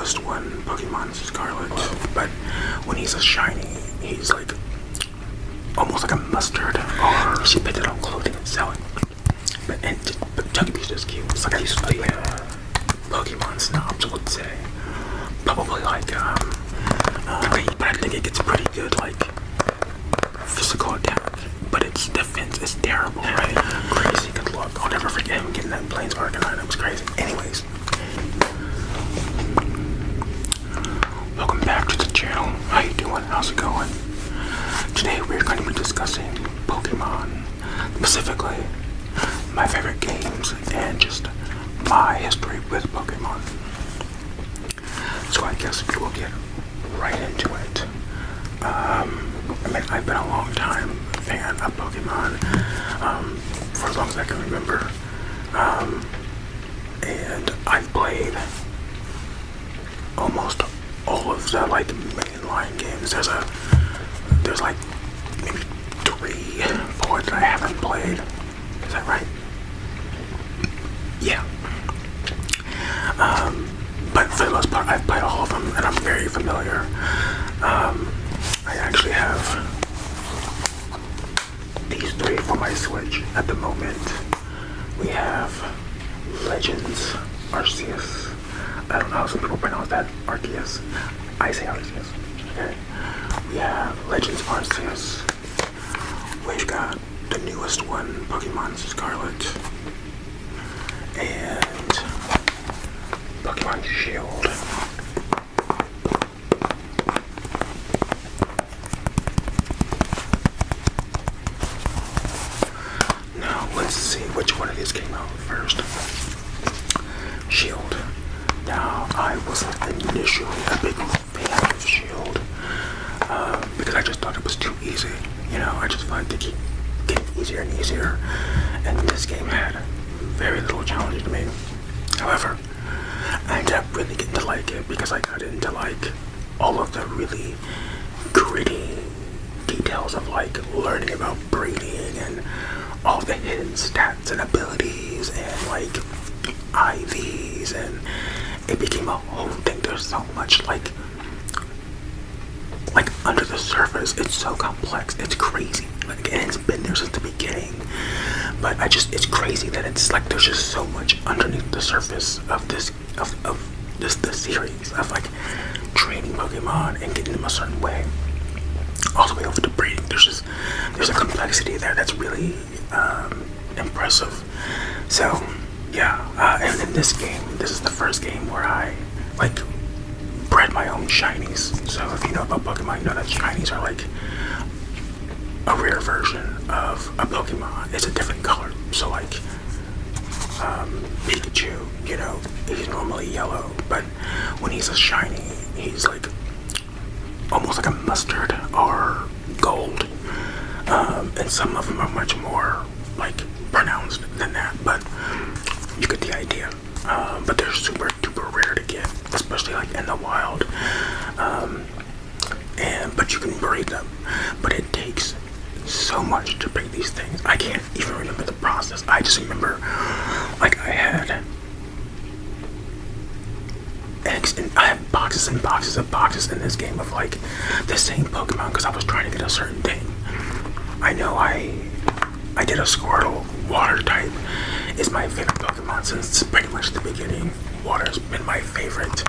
newest one, Pokémon Scarlet. But when he's a shiny, he's like almost like a mustard. Or she picked it on clothing and selling. But Togepi's just cute. It's like these Pokemon snobs would say. Probably like but I think it gets pretty good like physical attack. But its defense is terrible, right? Crazy good luck. I'll never forget him getting that Plains Arcanine. It was crazy. Anyways. Welcome back to the channel. How you doing? How's it going? Today we're going to be discussing Pokemon. Specifically, my favorite games and just my history with Pokemon. So I guess we will get right into it. I've been a long time fan of Pokemon, for as long as I can remember. And I've played almost all of the like mainline games. There's like maybe 3, 4 that I haven't played. Is that right? Yeah. But for the most part, I've played all of them, and I'm very familiar. I actually have these 3 for my Switch at the moment. We have Legends Arceus. I don't know how some people pronounce that. Arceus. I say Arceus. Okay. We have Legends Arceus. We've got the newest one, Pokemon Scarlet. And Pokemon Shield. Now, let's see which one of these came out first. Shield. Now, I wasn't initially a big fan of Shield because I just thought it was too easy. You know, I just found it to keep getting easier and easier. And this game had very little challenge to me. However, I ended up really getting to like it because I got into like all of the really gritty details of like learning about breeding and all the hidden stats and abilities and like IVs, and it became a whole thing. There's so much like under the surface. It's so complex. It's crazy. Like, and it's been there since the beginning. But it's crazy that it's like there's just so much underneath the surface of this series of like training Pokemon and getting them a certain way, all the way over to breeding. There's a complexity there that's really impressive. So yeah, and in this game, this is the first game where I like bred my own shinies. So if you know about Pokemon, you know that shinies are like a rare version of a Pokemon. It's a different color. So like Pikachu, you know, he's normally yellow, but when he's a shiny, he's like almost like a mustard or gold. And some of them are much more like pronounced than that, but you get the idea. But they're super duper rare to get, especially like in the wild. But you can breed them, but it takes so much to breed these things. I can't even remember the process. I just remember like I had eggs and I have boxes and boxes of boxes in this game of like the same Pokemon because I was trying to get a certain thing. I know I did a Squirtle. Water type is my favorite Pokemon since pretty much the beginning. Water's been my favorite.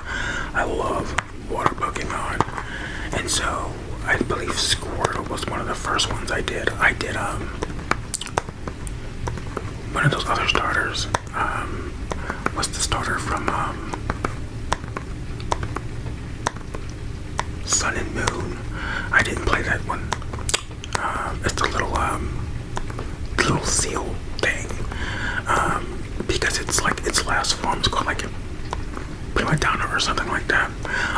I love water Pokemon. And so I believe Squirtle was one of the first ones I did. I did one of those other starters. What's the starter from Sun and Moon? I didn't play that one. It's a little seal thing. Because it's like its last form is called like Prima Donna or something like that.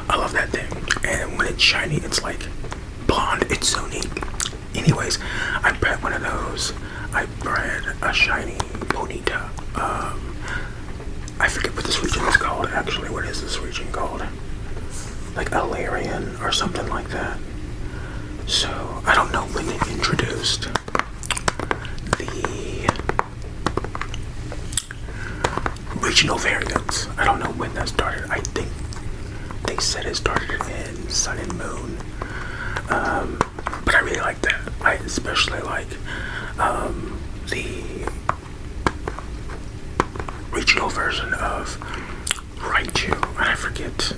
I love that thing. And when it's shiny, it's like blonde. It's so neat. Anyways, I bred one of those. I bred a shiny Bonita. I forget what this region is called. Actually, what is this region called? Like Alarian or something like that. So I don't know when they introduced the regional variants. I don't know when that started. I think Sun and Moon. But I really like that. I especially like the regional version of Raichu, and I forget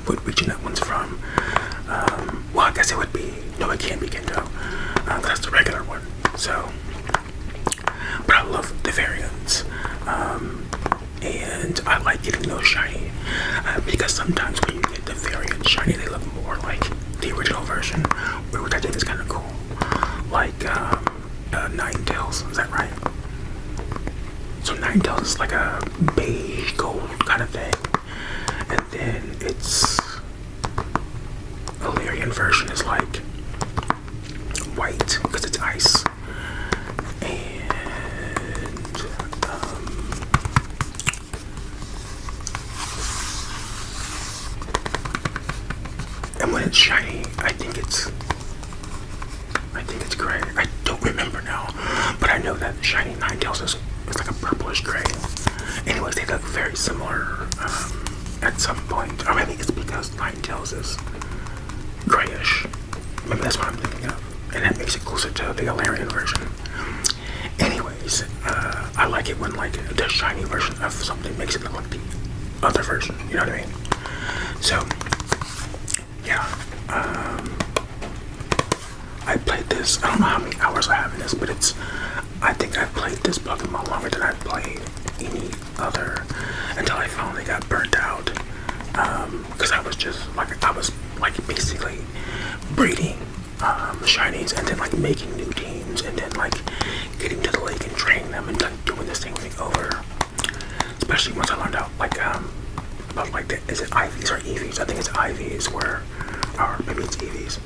what region that one's from. Well, I guess it would be, no, it can't be Kendo. That's the regular one. So, but I love the variants. And I like getting those shiny because sometimes when you get the variant shiny, they look more like the original version, which I think is kind of cool. Like Ninetales, is that right? So Ninetales is like a beige gold kind of thing, and then its Valerian version is like white because it's ice. And when it's shiny, I think it's gray. I don't remember now, but I know that shiny Ninetales is like a purplish gray. Anyways, they look very similar at some point, or maybe it's because Ninetales is grayish. Maybe that's what I'm thinking of, and that makes it closer to the Valerian version. Anyways, I like it when like the shiny version of something makes it look like the other version. You know what I mean? So. Yeah, I played this, I don't know how many hours I have in this, but I think I played this Pokemon longer than I played any other, until I finally got burnt out, because I was basically breeding, shinies, and then like making new teams, and then like getting to the lake and training them, and like doing this thing over, especially once I learned out, like, about like the, is it IVs or EVs? I think it's IVs or maybe it's EVs.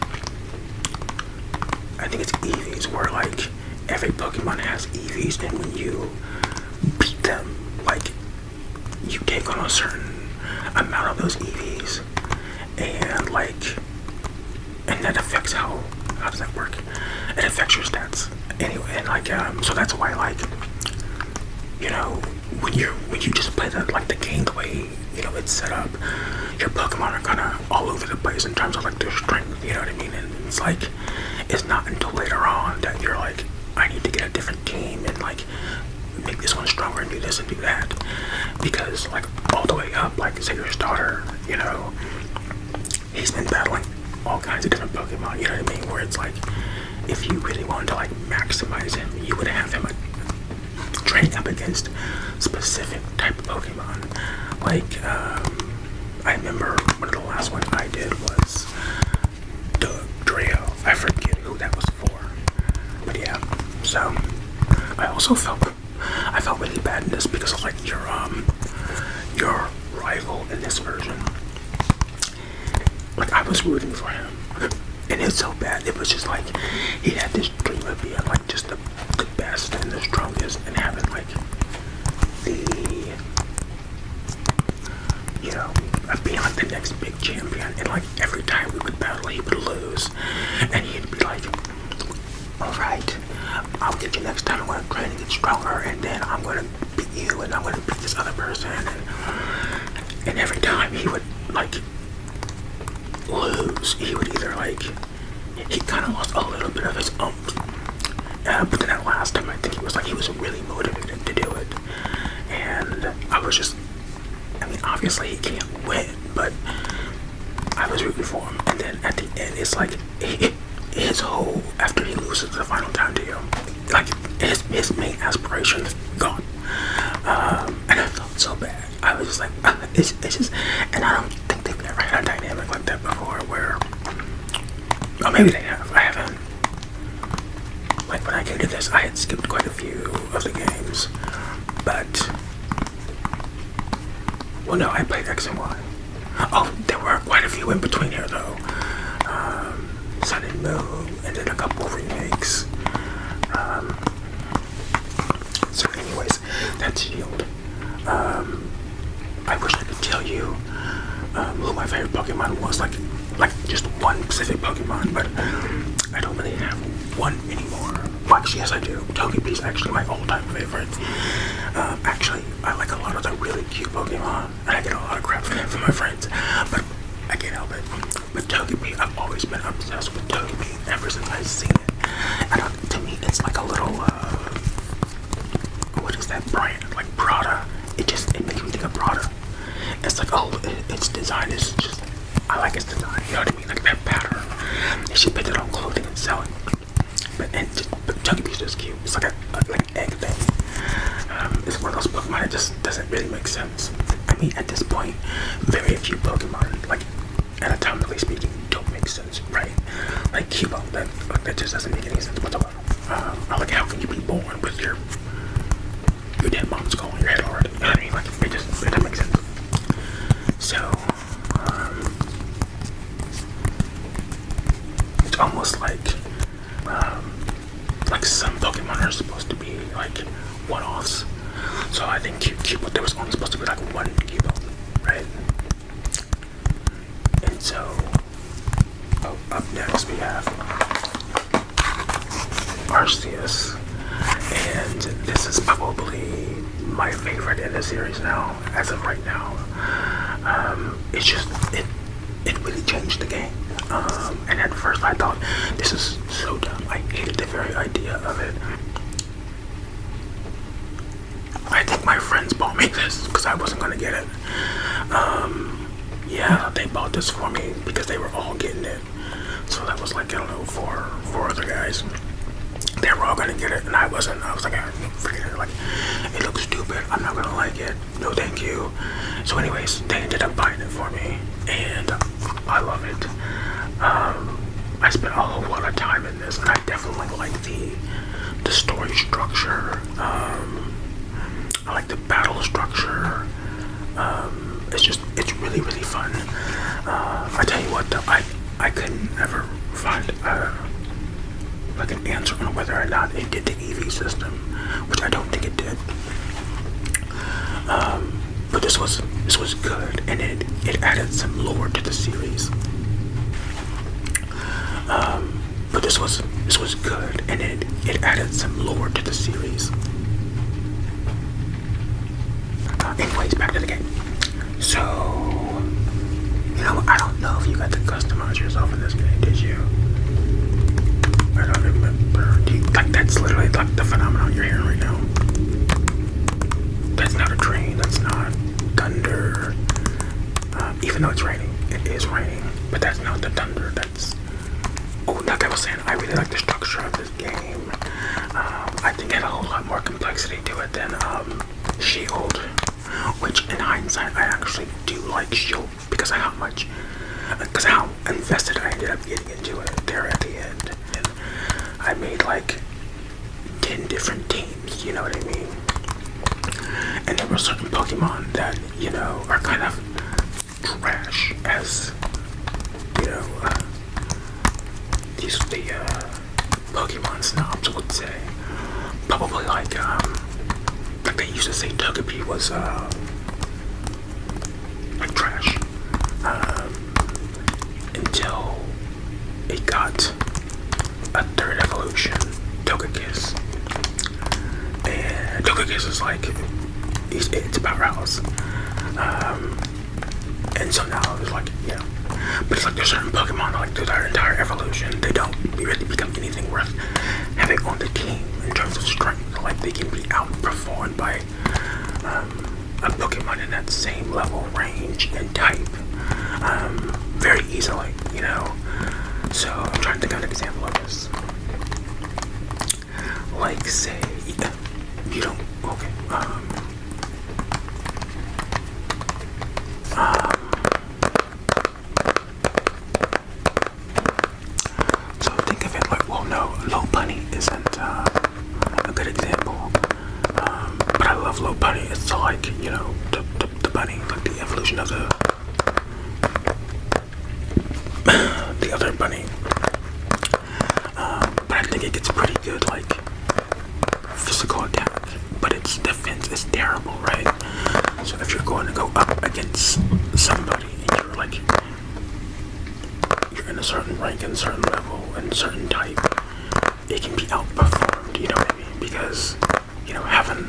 I think it's EVs where like every Pokemon has EVs, and when you beat them, like you take on a certain amount of those EVs, and like, and that affects how does that work? It affects your stats anyway, and like so that's why, like, you know, when you just play the game the way, you know, it's set up, your Pokemon are kind of all over the place in terms of like their strength, you know what I mean? And it's like, it's not until later on that you're like, I need to get a different team and like make this one stronger and do this and do that, because like all the way up, like say your starter, you know, he's been battling all kinds of different Pokemon, you know what I mean? Where it's like, if you really wanted to like maximize him, you would have him like train up against specific type of Pokemon. Like, I remember one of the last ones I did was Dreo. I forget who that was for, but yeah. So I also felt really bad in this because of like your rival in this version. Like I was rooting for him, and it's so bad. It was just like he had this dream of being like just the best and the strongest, and having like the, you know, of being like the next big champion. And like every time we would battle, he would lose, and he'd be like, all right, I'll get you next time. I'm going to train to get stronger, and then I'm going to beat you, and I'm going to beat this other person. And every time he would like lose, he would either like, he kind of lost a little bit of his but then that last time, I think he was really motivated to do it, and I was just, I mean, obviously he can't win, but I was rooting for him. And then at the end, it's like his whole, after he loses the final time to you, like his main aspiration is gone, and I felt so bad. I was just like, it's just, and I don't think they've ever had a dynamic like that before, where, oh, maybe they have. I haven't. Like when I came to this, I had skipped quite a few of the games, but, well, no, I played X and Y. Oh, there were quite a few in between here though. Sun and Moon, and then a couple remakes. So anyways, that's Shield. I wish I could tell you who my favorite Pokemon was, like just one specific Pokemon, but I don't really have one anymore. Well, actually, yes I do. Togepi is actually my all-time favorite. Actually, I like a lot of the really cute Pokemon, and I get a lot of crap from my friends. design is just, I like its design, you know what I mean? Like that pattern. They should put it on clothing and sell it. But Togepi's just cute. It's like like an egg thing. It's one of those Pokemon that just doesn't really make sense. I mean, at this point, very few Pokemon, like anatomically speaking, don't make sense, right? Like Cubone, that just doesn't make any sense whatsoever. Like, how can you be born with your dead mom's skull on your head already? You know what I mean? Like, it doesn't make sense. So, it's almost like some Pokemon are supposed to be like one-offs. So I think Cubone, there was only supposed to be like one Cubone, right? And so, up next we have Arceus, and this is probably my favorite in the series now, as of right now. It really changed the game. And at first I thought, this is so dumb. I hated the very idea of it. I think my friends bought me this because I wasn't gonna get it. Yeah, they bought this for me because they were all getting it. So that was like, I don't know, four other guys. They were all gonna get it, and I wasn't. I was like, forget it. Like, it looks stupid. I'm not gonna like it. No, thank you. So, anyways, they ended up buying it for me, and I love it. I spent a whole lot of time in this, and I definitely like the story structure. I like the battle structure. It's really, really fun. I tell you what, though, I couldn't ever find like an answer on whether or not it did the EV system, which I don't think it did. But this was good, and it added some lore to the series. But this was good, and it added some lore to the series. Anyways, back to the game. So, you know, I don't know if you got to customize yourself in this game, did you? I don't remember. Like, that's literally like the phenomenon you're hearing right now. That's not a train. That's not thunder. Even though it's raining, it is raining. But that's not the thunder. That's. Oh, like I was saying, I really like the structure of this game. I think it had a whole lot more complexity to it than Shield. Which, in hindsight, I actually do like Shield because of how invested I ended up getting into it there at the end. And I made like 10 different teams, you know what I mean? And there were certain Pokemon that, you know, are kind of trash, as, you know, the Pokemon snobs would say. Probably like they used to say Togepi was like trash, until it got a third evolution, Togekiss. And Togekiss is like, it's a powerhouse. And so now it's like, yeah. But it's like there's certain Pokemon that, like, through their entire evolution, they don't really become anything worth having on the team in terms of strength. Like, they can be outperformed by a Pokemon in that same level, range, and type very easily, you know? So, I'm trying to think of an example of this. Like, say, you don't, okay, so think of it like, well, no, Lopunny isn't a good example, but I love Lopunny. It's like, you know, the bunny, like the evolution of the other bunny, but I think it gets pretty good, like, physical attack, but its defense is terrible, right? So if you're going to go up against somebody and you're like, you're in a certain rank and certain level and certain type, it can be outperformed, you know what I mean? Because, you know, having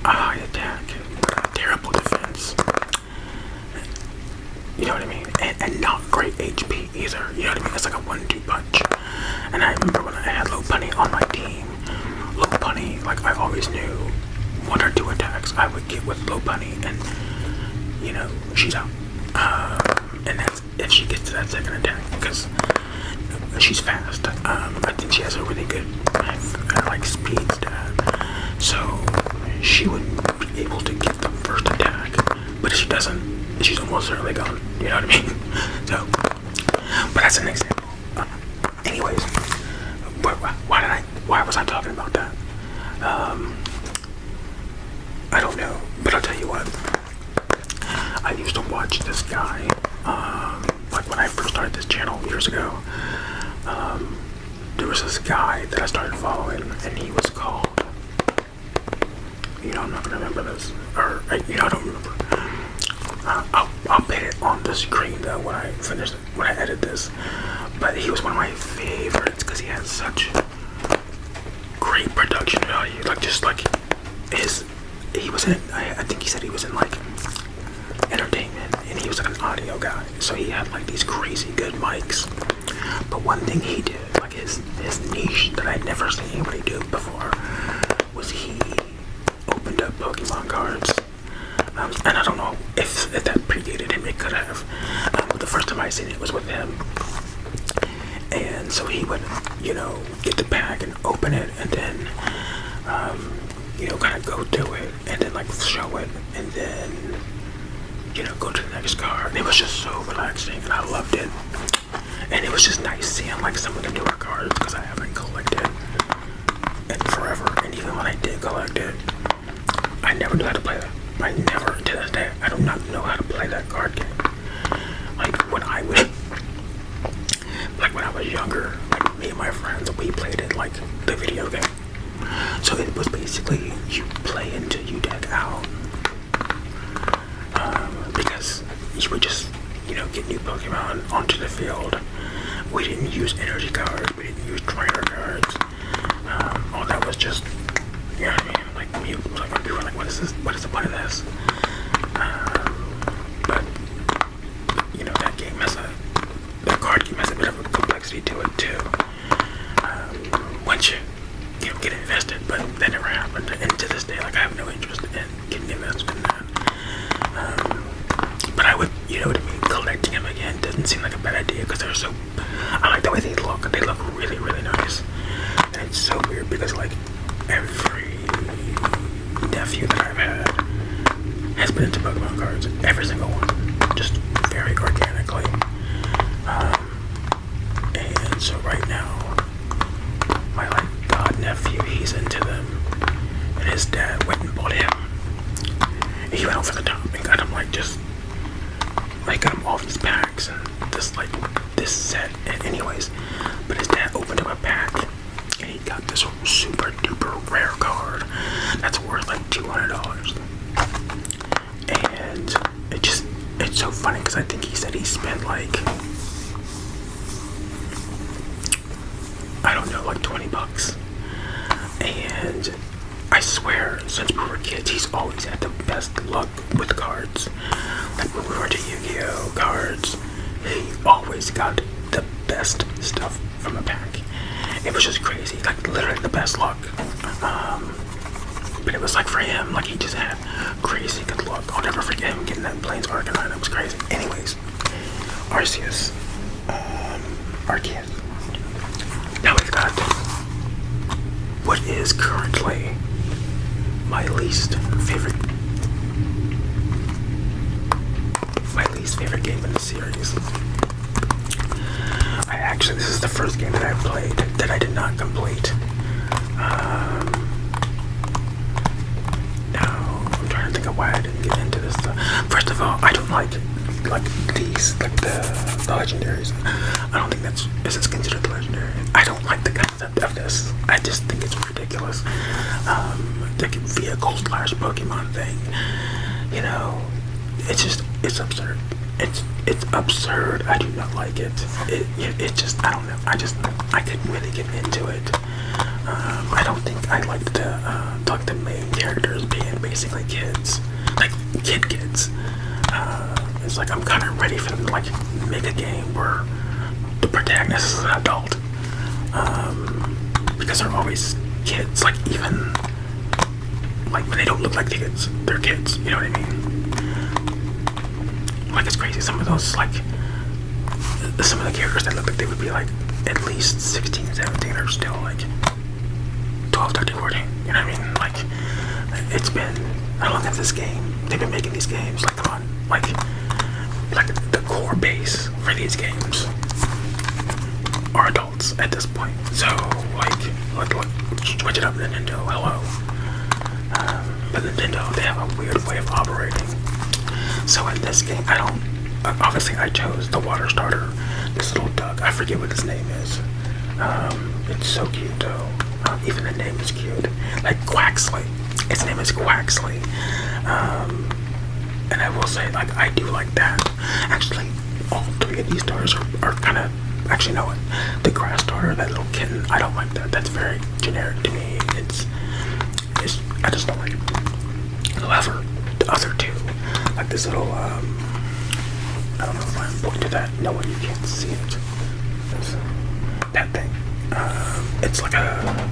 a high attack but a terrible defense, you know what I mean? And not great HP either, you know what I mean? It's like a 1-2 punch. And I remember when I had Lopunny on my team, Lopunny, like, I always knew 1 or 2 attacks I would get with Lopunny, and, you know, she's out. And that's if she gets to that second attack, because she's fast. I think she has a really good like speed stat, so she would be able to get the first attack. But if she doesn't, she's almost certainly gone. You know what I mean? So, but that's an example. Anyways, why was I talking about that? I don't know, but I'll tell you what. I used to watch this guy, like when I first started this channel years ago. There was this guy that I started following, and he was called, I'm not gonna remember this, or I don't remember. I'll put it on the screen though when I edit this. But he was one of my favorites because he had such great production value. Like just like he was in. I think he said he was in like entertainment, and he was like an audio guy. So he had like these crazy good mics. But one thing he did, like his niche that I'd never seen anybody do before, was he opened up Pokemon cards. And I don't know if that predated him. It could have. But the first time I seen it was with him. And so he would, get the pack and open it, and then, kind of go through it, and then like show it, and then, go to the next card. And it was just so relaxing, and I loved it. And it was just nice seeing like some of the newer cards, because I haven't collected it forever. And even when I did collect it, I never knew how to play it. I never, to this day, I do not know how to play that card game. Like when I was younger, like me and my friends, we played it like the video game. So it was basically you play until you deck out. Because you would just, get new Pokemon onto the field. We didn't use energy cards, we didn't use trainer cards. All that was just, you know what I mean? Like we were like, what is this? What is the point of this? But that card game has a bit of a complexity to it too. Once you get invested, but that never happened. And to this day, like I have no interest in getting invested in that. But I would, what I mean? Collecting them again doesn't seem like a bad idea because they're so. I like the way they look. They look really, really nice. And it's so weird because like every nephew that I've had has been into Pokemon cards. Every single one, just very organically. And so right now, my like god nephew, he's into them, and his dad went and bought him. And he went over the top and got him got him all these packs and this set. And anyways, but his dad opened up a pack and he got this super duper rare card that's worth like $200. And it's so funny because I think he said he spent like, I don't know, like $20. And I swear, since we were kids, he's always had the best luck with cards. Like when we were into Yu-Gi-Oh cards, he always got the best stuff from a pack. It was just crazy, like literally the best luck. But it was like for him, like he just had crazy good luck. I'll never forget him getting that Planeswalker Arcanine. It was crazy. Anyways, Arceus, Arceus. Now we've got what is currently my least favorite game in the series. This is the first game that I played that I did not complete. Now I'm trying to think of why I didn't get into this stuff. First of all, I don't like these, like the legendaries. I don't think is this considered legendary? I don't like the concept of this. I just think it's ridiculous. The vehicle / Pokemon thing, it's absurd. It's absurd. I do not like it. It just, I don't know. I couldn't really get into it. I don't think I liked the main characters being basically kids, like kids. It's like I'm kind of ready for them to like make a game where the protagonist is an adult, because they're always kids. Like even like when they don't look like kids, they're kids. You know what I mean? Like, it's crazy. Some of those, like, some of the characters that look like they would be, like, at least 16, 17 are still, like, 12, 13, 14. You know what I mean? Like, it's been, how long has this game, they've been making these games, like, come on, like the core base for these games are adults at this point. So, like, switch it up, Nintendo, hello. But Nintendo, they have a weird way of operating. So in this game, obviously I chose the water starter, this little duck, I forget what his name is. It's so cute though. Even the name is cute. Like Quaxley. Its name is Quaxley. And I will say, like, I do like that. Actually, all three of these starters are kind of, actually, no, the grass starter, that little kitten, I don't like that. That's very generic to me. I just don't like it. However, the other two, like this little, I don't know if I'm pointing to that. No one, you can't see it. There's that thing. It's like a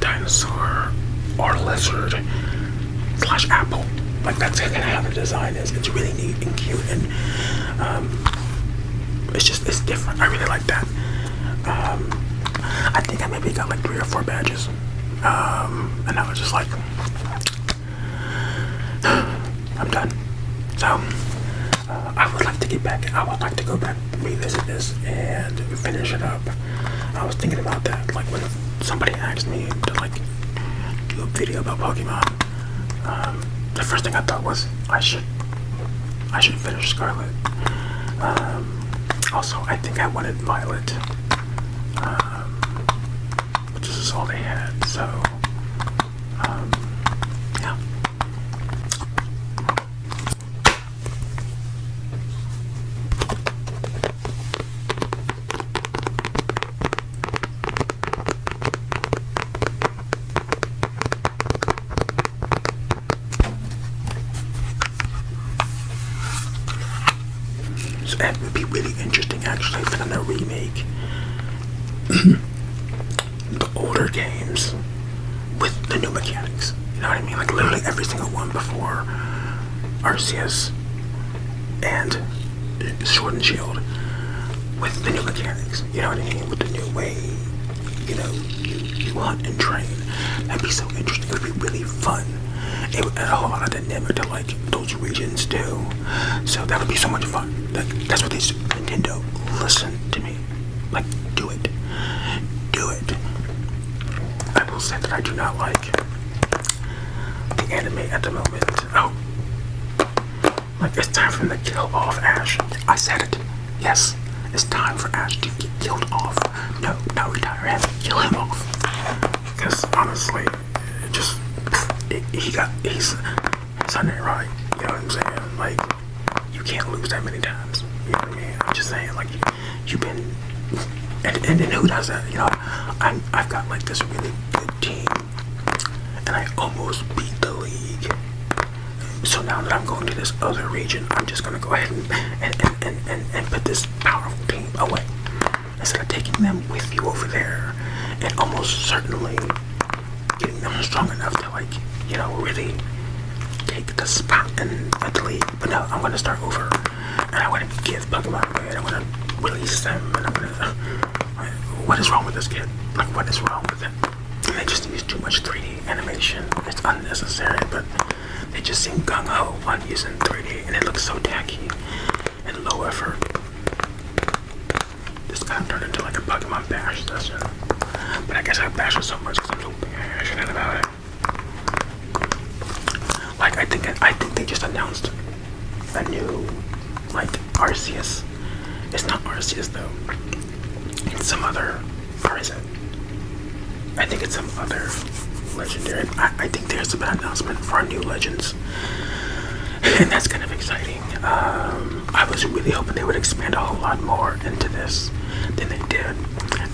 dinosaur or lizard / apple. Like, that's kind of how the design is. It's really neat and cute, and it's different. I really like that. I think I maybe got like 3 or 4 badges, and I was just like, I'm done. So I would like to get back. I would like to go back, revisit this, and finish it up. I was thinking about that, like when somebody asked me to like do a video about Pokemon. The first thing I thought was I should finish Scarlet. Also, I think I wanted Violet, but this is all they had. So, yeah. So it would be really interesting, actually, for them to remake the older games with the new mechanics. You know what I mean? Like, literally every single one before Arceus and Sword and Shield with the new mechanics. You know what I mean? With the new way, you know, you hunt and train. That'd be so interesting. It would be really fun. It would add a whole lot of dynamic to like those regions too. So that would be so much fun. That's what these Nintendo, listen to me. Like, do it. Do it. I will say that I do not like the anime at the moment. Oh. Like, it's time for them to kill off Ash. I said it. Yes. It's time for Ash to get killed off. No, not retire him. Kill him off. Because honestly, he's on it right. You know what I'm saying? Like, you can't lose that many times. You know what I mean? I'm just saying, like, you've been, and who does that? You know, I've got like this really good team, and I almost beat the league. So now that I'm going to this other region, I'm just gonna go ahead and put this powerful team away instead of taking them with you over there, and almost certainly getting them strong enough to, like, you know, really take the spot in the league. But no, I'm gonna start over, and I want to give Pokemon away, and I want to release them, and I'm gonna. What is wrong with this kid? Like, what is wrong with it? They just use too much 3D animation. It's unnecessary, but they just seem gung-ho on using 3D, and it looks so tacky and low effort. This kind of turned into like a Pokemon bash session. But I guess I bash it so much because I'm so passionate about it. Like, I think they just announced a new, like, Arceus. It's not Arceus though. It's some other, or is it? I think it's some other legendary. I think there's an announcement for new legends, and that's kind of exciting. I was really hoping they would expand a whole lot more into this than they did,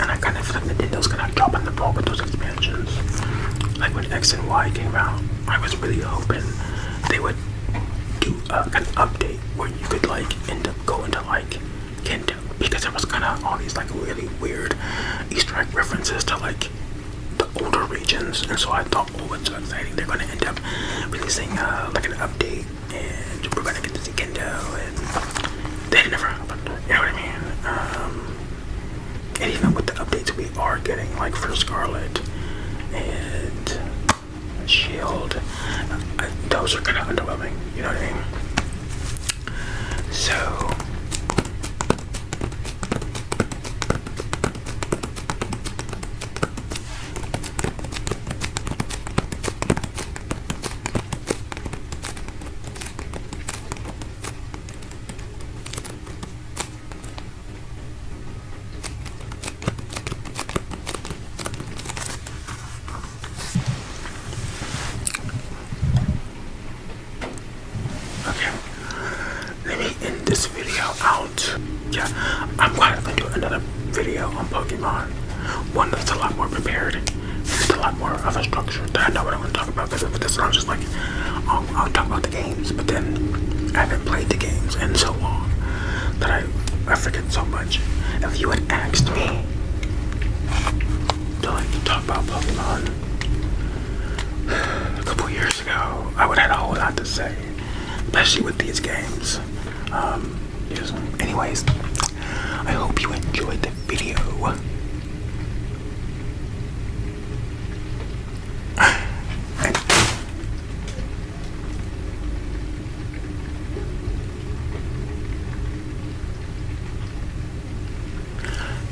and I kind of feel like Nintendo's gonna drop in the ball with those expansions. Like when X and Y came out, I was really hoping they would do an update where you could like end up going to like Kendo, because there was kind of all these like really weird Easter egg references to like the older regions, and so I thought, oh, it's so exciting. They're going to end up releasing like an update and And even with the updates we are getting, like for Scarlet and Shield, those are kind of underwhelming, you know what I mean? So okay, let me end this video out. Yeah, I'm glad to do another video on Pokemon. One that's a lot more prepared, and it's a lot more of a structure that I know what I'm going to talk about. Because with this, I'm just like, I'll talk about the games, but then I haven't played the games in so long that I forget so much. If you had asked me to like talk about Pokemon a couple years ago, I would have had a whole lot to say, especially with these games. Anyways, I hope you enjoyed the video.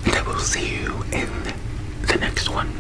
And I will see you in the next one.